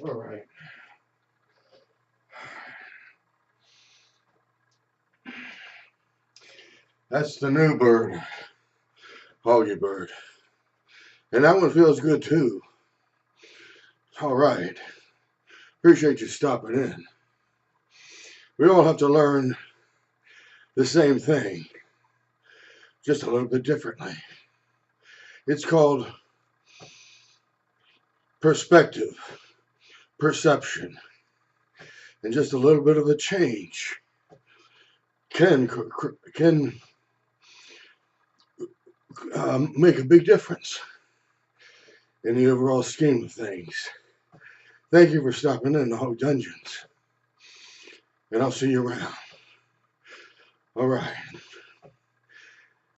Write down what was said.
All right. That's the new bird, Hoggy-Bird. And that one feels good too. All right. Appreciate you stopping in. We all have to learn the same thing, just a little bit differently. It's called perspective, perception, and just a little bit of a change can make a big difference in the overall scheme of things. Thank you for stopping in the Hogg Dungeons, and I'll see you around. All right.